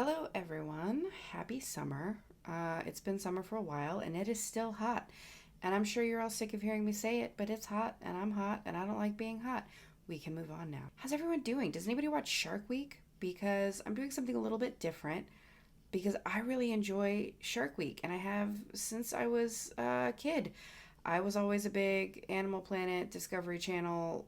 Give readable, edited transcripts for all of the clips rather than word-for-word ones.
Hello, everyone. Happy summer. It's been summer for a while and it is still hot. And I'm sure you're all sick of hearing me say it, but it's hot and I'm hot and I don't like being hot. We can move on now. How's everyone doing? Does anybody watch Shark Week? Because I'm doing something a little bit different because I really enjoy Shark Week and I have since I was a kid. I was always a big Animal Planet, Discovery Channel,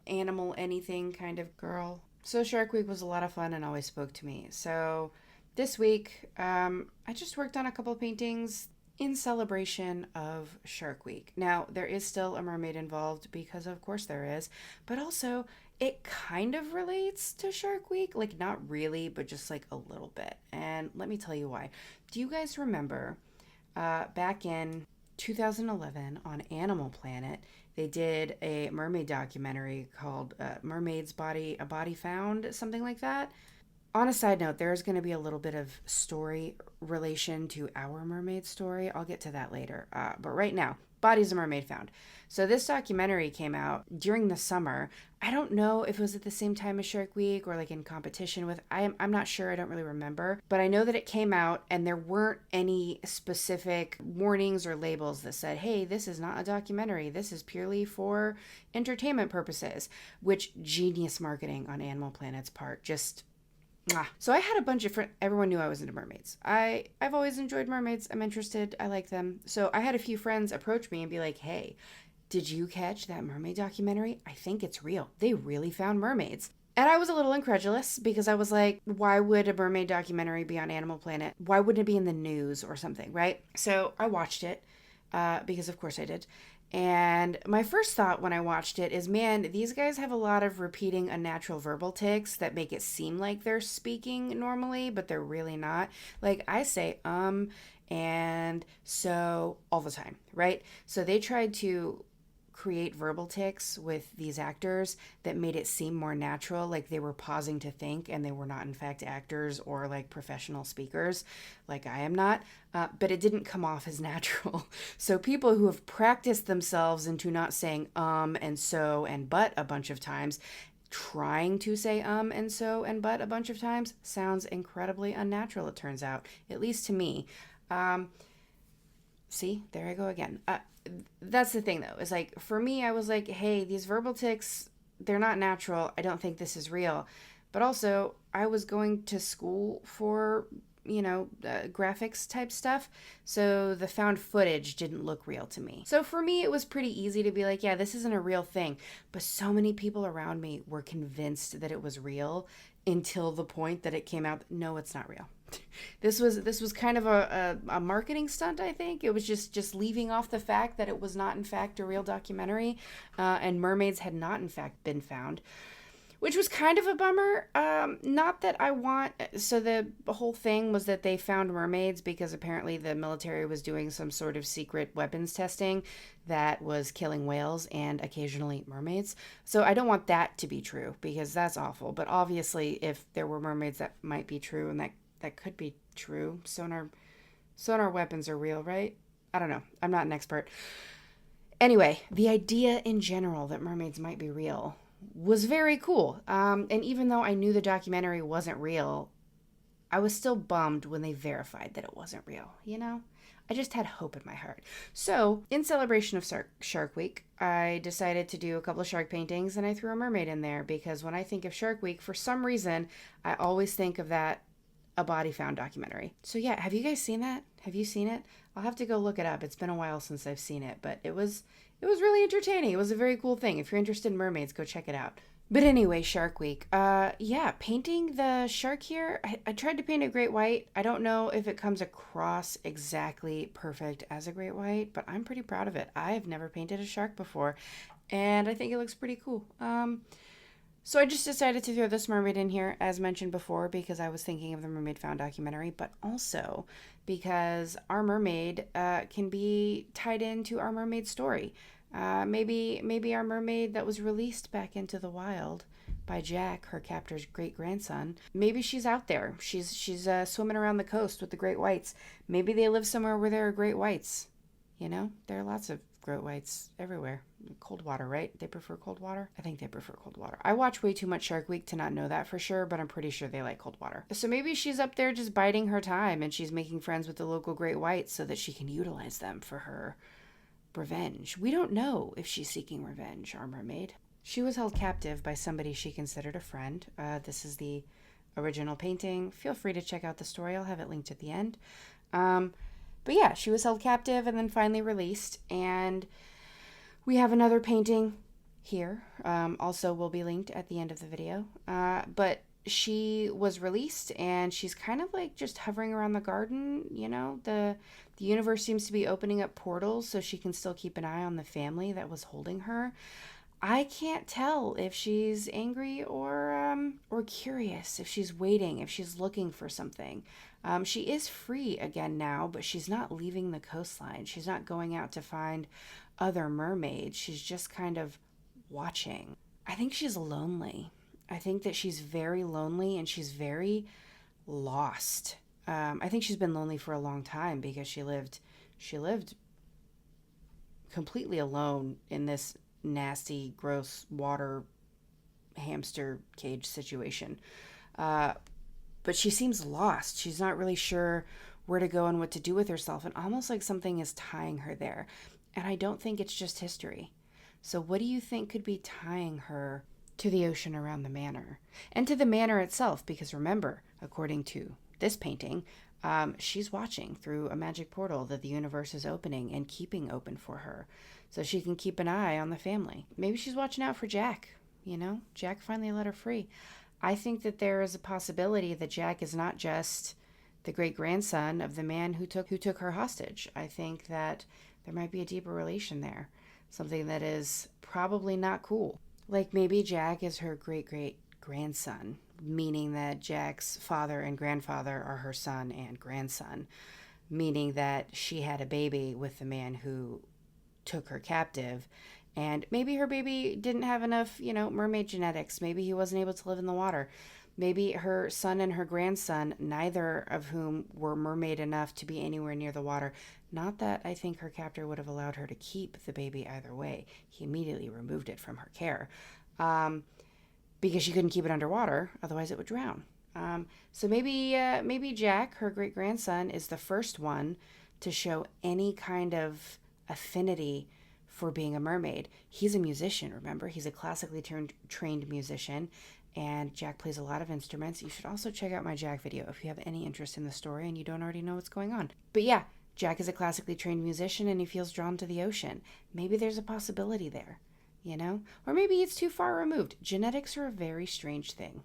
animal anything kind of girl. So Shark Week was a lot of fun and always spoke to me. So this week, I just worked on a couple of paintings in celebration of Shark Week. Now, there is still a mermaid involved because, of course, there is, but also it kind of relates to Shark Week. Like, not really, but just like a little bit. And let me tell you why. Do you guys remember back in 2011 on Animal Planet, they did a mermaid documentary called Mermaid's Body, A Body Found, something like that? On a side note, there's going to be a little bit of story relation to our mermaid story. I'll get to that later. But right now, Bodies a Mermaid Found. So this documentary came out during the summer. I don't know if it was at the same time as Shark Week or like in competition with. I'm not sure. I don't really remember. But I know that it came out and there weren't any specific warnings or labels that said, hey, this is not a documentary. This is purely for entertainment purposes, which genius marketing on Animal Planet's part. Just so I had a bunch of friends. Everyone knew I was into mermaids. I've always enjoyed mermaids. I'm interested. I like them. So I had a few friends approach me and be like, "Hey, did you catch that mermaid documentary? I think it's real. They really found mermaids." And I was a little incredulous because I was like, why would a mermaid documentary be on Animal Planet? Why wouldn't it be in the news or something, right? So I watched it because, of course, I did. And my first thought when I watched it is, man, these guys have a lot of repeating unnatural verbal tics that make it seem like they're speaking normally, but they're really not. Like I say, and so all the time, right? So they tried to create verbal tics with these actors that made it seem more natural, like they were pausing to think and they were not in fact actors or like professional speakers like I am not, but it didn't come off as natural. So people who have practiced themselves into not saying and so and but a bunch of times, trying to say and so and but a bunch of times, sounds incredibly unnatural, it turns out, at least to me. See, there I go again. That's the thing though, is like for me, I was like, hey, these verbal tics, they're not natural. I don't think this is real. But also, I was going to school for, graphics type stuff. So the found footage didn't look real to me. So for me, it was pretty easy to be like, yeah, this isn't a real thing. But so many people around me were convinced that it was real until the point that it came out, no, it's not real. This was kind of a marketing stunt, I think. It was just leaving off the fact that it was not in fact a real documentary, and mermaids had not in fact been found, which was kind of a bummer. Not that I want. So the whole thing was that they found mermaids because apparently the military was doing some sort of secret weapons testing that was killing whales and occasionally mermaids. So I don't want that to be true because that's awful. But obviously, if there were mermaids, that might be true, and that could be true. Sonar weapons are real, right? I don't know. I'm not an expert. Anyway, the idea in general that mermaids might be real was very cool. And even though I knew the documentary wasn't real, I was still bummed when they verified that it wasn't real, I just had hope in my heart. So, in celebration of Shark Week, I decided to do a couple of shark paintings and I threw a mermaid in there because when I think of Shark Week, for some reason, I always think of that A Body Found documentary. So yeah, have you guys seen that? Have you seen it? I'll have to go look it up. It's been a while since I've seen it, but it was really entertaining. It was a very cool thing. If you're interested in mermaids, go check it out. But anyway, Shark Week. Yeah, painting the shark here. I tried to paint a great white. I don't know if it comes across exactly perfect as a great white, but I'm pretty proud of it. I've never painted a shark before, and I think it looks pretty cool. So I just decided to throw this mermaid in here, as mentioned before, because I was thinking of the Mermaid Found documentary, but also because our mermaid can be tied into our mermaid story. Maybe our mermaid that was released back into the wild by Jack, her captor's great-grandson. Maybe she's out there. She's swimming around the coast with the great whites. Maybe they live somewhere where there are great whites. You know, there are lots of great whites everywhere. Cold water, right? They prefer cold water? I think they prefer cold water. I watch way too much Shark Week to not know that for sure, but I'm pretty sure they like cold water. So maybe she's up there just biding her time and she's making friends with the local great whites so that she can utilize them for her revenge. We don't know if she's seeking revenge, our mermaid. She was held captive by somebody she considered a friend. This is the original painting. Feel free to check out the story. I'll have it linked at the end. But yeah, she was held captive and then finally released. And we have another painting here. Also will be linked at the end of the video. But she was released and she's kind of like just hovering around the garden. You know, the universe seems to be opening up portals so she can still keep an eye on the family that was holding her. I can't tell if she's angry or curious, if she's waiting, if she's looking for something. She is free again now, but she's not leaving the coastline. She's not going out to find other mermaids. She's just kind of watching. I think she's lonely. I think that she's very lonely and she's very lost. I think she's been lonely for a long time because she lived completely alone in this nasty, gross water hamster cage situation. But she seems lost. She's not really sure where to go and what to do with herself, and almost like something is tying her there. And I don't think it's just history. So what do you think could be tying her to the ocean around the manor? And to the manor itself, because remember, according to this painting, she's watching through a magic portal that the universe is opening and keeping open for her so she can keep an eye on the family. Maybe she's watching out for Jack, you know? Jack finally let her free. I think that there is a possibility that Jack is not just the great-grandson of the man who took her hostage. I think that there might be a deeper relation there, something that is probably not cool. Like maybe Jack is her great-great-grandson, meaning that Jack's father and grandfather are her son and grandson, meaning that she had a baby with the man who took her captive, and maybe her baby didn't have enough, mermaid genetics. Maybe he wasn't able to live in the water. Maybe her son and her grandson, neither of whom were mermaid enough to be anywhere near the water. Not that I think her captor would have allowed her to keep the baby either way. He immediately removed it from her care because she couldn't keep it underwater, otherwise it would drown. So maybe Jack, her great-grandson, is the first one to show any kind of affinity for being a mermaid. He's a musician, remember? He's a classically trained musician, and Jack plays a lot of instruments. You should also check out my Jack video if you have any interest in the story and you don't already know what's going on. But yeah, Jack is a classically trained musician and he feels drawn to the ocean. Maybe there's a possibility there, Or maybe it's too far removed. Genetics are a very strange thing.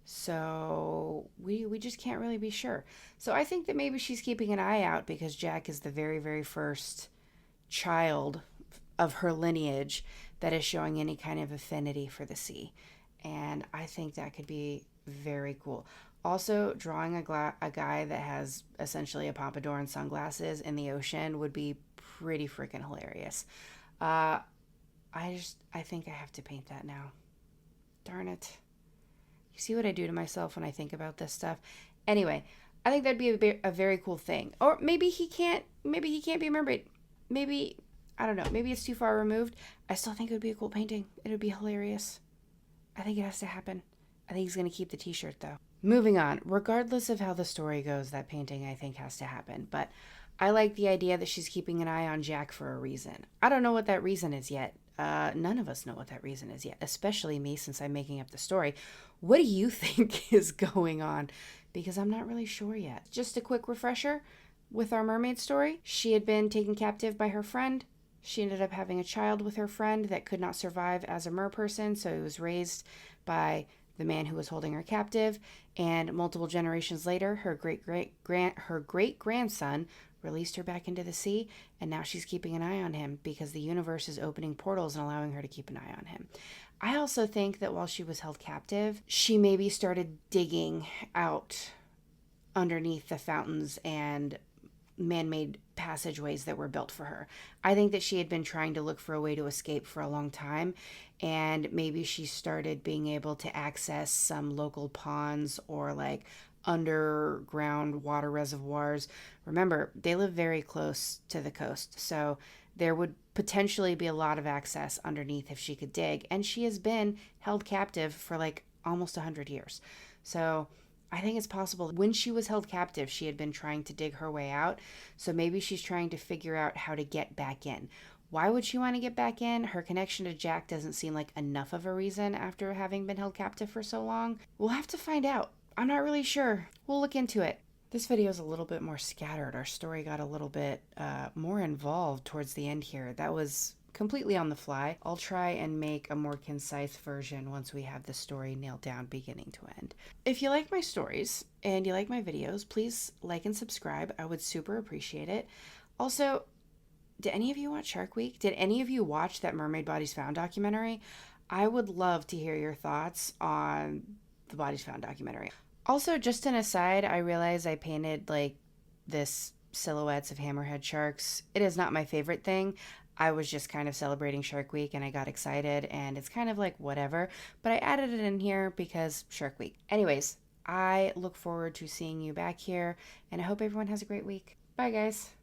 So we just can't really be sure. So I think that maybe she's keeping an eye out because Jack is the very, very first child of her lineage that is showing any kind of affinity for the sea. And I think that could be very cool. Also, drawing a guy that has essentially a pompadour and sunglasses in the ocean would be pretty freaking hilarious. I think I have to paint that now. Darn it. You see what I do to myself when I think about this stuff? Anyway, I think that'd be a very cool thing. Or maybe he can't be a mermaid. Maybe, I don't know, maybe it's too far removed. I still think it would be a cool painting. It would be hilarious. I think it has to happen. I think he's going to keep the t-shirt, though. Moving on. Regardless of how the story goes, that painting, I think, has to happen. But I like the idea that she's keeping an eye on Jack for a reason. I don't know what that reason is yet. None of us know what that reason is yet, especially me, since I'm making up the story. What do you think is going on? Because I'm not really sure yet. Just a quick refresher with our mermaid story. She had been taken captive by her friend. She ended up having a child with her friend that could not survive as a merperson, so it was raised by the man who was holding her captive. And multiple generations later, her great-grandson released her back into the sea, and now she's keeping an eye on him because the universe is opening portals and allowing her to keep an eye on him. I also think that while she was held captive, she maybe started digging out underneath the fountains and man-made passageways that were built for her. I think that she had been trying to look for a way to escape for a long time, and maybe she started being able to access some local ponds or like underground water reservoirs. Remember, they live very close to the coast, so there would potentially be a lot of access underneath if she could dig. And she has been held captive for like almost 100 years. So I think it's possible when she was held captive, she had been trying to dig her way out. So maybe she's trying to figure out how to get back in. Why would she want to get back in? Her connection to Jack doesn't seem like enough of a reason after having been held captive for so long. We'll have to find out. I'm not really sure. We'll look into it. This video is a little bit more scattered. Our story got a little bit more involved towards the end here. That was completely on the fly. I'll try and make a more concise version once we have the story nailed down beginning to end. If you like my stories and you like my videos, please like and subscribe. I would super appreciate it. Also, did any of you watch Shark Week? Did any of you watch that Mermaid Bodies Found documentary? I would love to hear your thoughts on the Bodies Found documentary. Also, just an aside, I realize I painted like this silhouettes of hammerhead sharks. It is not my favorite thing. I was just kind of celebrating Shark Week and I got excited and it's kind of like whatever, but I added it in here because Shark Week. Anyways, I look forward to seeing you back here and I hope everyone has a great week. Bye guys.